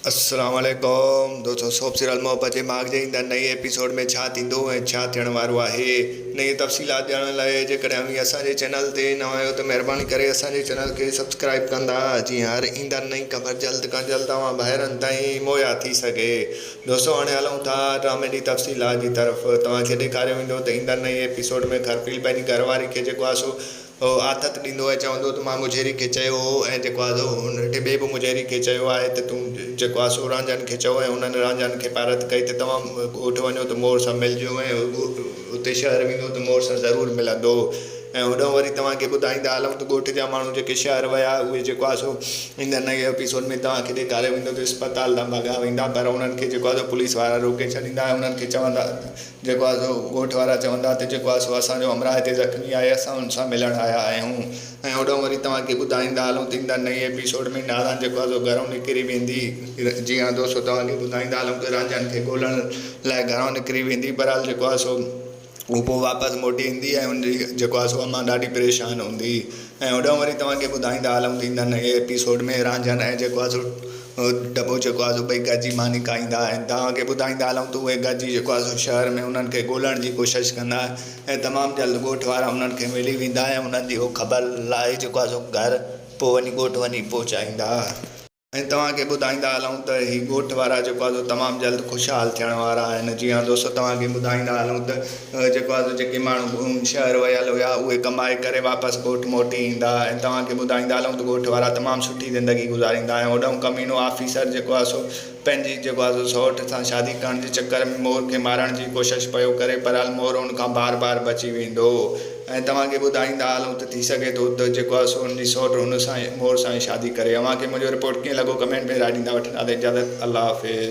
अस्सलाम वालेकुम दोस्तों, सोप सीरियल मोहब्बत जे माग जे ईंदड़ नई एपिसोड में छा थींदो ऐं छा थियण वारो आहे। नई तफ़सीलात ॼाणण लाइ जेकॾहिं अव्हीं असांजे चैनल ते नवां आहियो त महिरबानी करे असांजे चैनल खे सब्सक्राइब कंदा, जीअं हर ईंदड़ नई ख़बर जल्द खां जल्द तव्हां ॿाहिरनि ताईं मुहैया थी सघे। दोस्तों, हाणे हलूं था ड्रामे जी तफ़सीलात जी तरफ़। तव्हांखे ॾेखारियो वेंदो त ईंदड़ नई एपिसोड में खरपील पंहिंजी घरवारी खे जेको आहे सो आथत ॾींदो ऐं चवंदो त मां मुझेरी खे चयो हो ऐं जेको आहे सो हुन ॿिए बि मुझेरी खे चयो आहे त तूं जेको आहे सो रांझनि खे चओ ऐं उन्हनि रांझनि खे पारत कई त तव्हां ॻोठु वञो त मोर सां मिलिजो ऐं उते शहर वेंदो त मोर सां ज़रूरु मिलंदो। ऐं होॾां वरी तव्हांखे ॿुधाईंदा हलूं त ॻोठ जा माण्हू जेके शहर विया उहे जेको आहे सो ईंदड़ नए एपिसोड में तव्हांखे ॾेखारियो वेंदो त अस्पताल तां भॻा वेंदा, पर उन्हनि खे जेको आहे सो पुलिस वारा रोके छॾींदा ऐं उन्हनि खे चवंदा, जेको आहे सो ॻोठ वारा चवंदा त जेको आहे सो असांजो हमराह हिते ज़ख़्मी आहे, असां हुन सां मिलणु आया आहियूं। ऐं होॾां वरी तव्हांखे ॿुधाईंदा हलूं त ईंदड़ नई एपिसोड में नारायण जेको आहे सो घरों निकिरी वेंदी। जी हाँ दोस्तों, तव्हांखे ॿुधाईंदा हलूं त रांझनि खे ॻोल्हण लाइ घरों निकिरी वेंदी, बहरहाल जेको आहे सो हू पोइ वापसि मोटी ईंदी ऐं हुनजी जेको आहे सो अम्मा ॾाढी परेशान हूंदी। ऐं होॾां वरी तव्हांखे ॿुधाईंदा हलूं त ईंदड़ नए एपिसोड में रांझनि ऐं जेको आहे सो दॿो जेको आहे सो ॿई गॾिजी मानी खाईंदा आहिनि। तव्हांखे ॿुधाईंदा हलूं त उहे गॾिजी जेको आहे सो शहर में उन्हनि खे ॻोल्हण जी कोशिशि कंदा ऐं तमामु जल्द ॻोठ वारा उन्हनि खे मिली वेंदा ऐं उन्हनि जी उहो ख़बर लाइ जेको आहे सो घर पोइ वञी ॻोठु वञी पहुचाईंदा। ऐं तव्हांखे ॿुधाईंदा हलूं त हीअ ॻोठ वारा जेको आहे सो तमामु जल्द ख़ुशहाल थियण वारा आहिनि। जी हाँ दोस्तों, तव्हांखे ॿुधाईंदा हलूं त जेको आहे सो जेके माण्हू शहर वियल हुया उहे कमाए करे वापसि ॻोठु मोटी ईंदा ऐं तव्हांखे ॿुधाईंदा हलूं त ॻोठ वारा तमामु सुठी ज़िंदगी गुज़ारींदा ऐं होॾां कमीनो ऑफिसर जेको आहे सो पंहिंजी जेको आहे सो सौट सां शादी करण जे चकर में मोर खे मारण जी कोशिशि पियो करे, पर मोर हुन खां बार बार बची वेंदो। ऐं तव्हांखे ॿुधाईंदा हलूं त थी सघे थो त जेको आहे सो हुनजी सौट हुन सां मोर सां ई शादी करे। अव्हांखे मुंहिंजो रिपोर्ट कीअं लॻो कमेंट में राय ॾींदा। वठंदा इजाज़त। अल्लाह हाफ़िज़।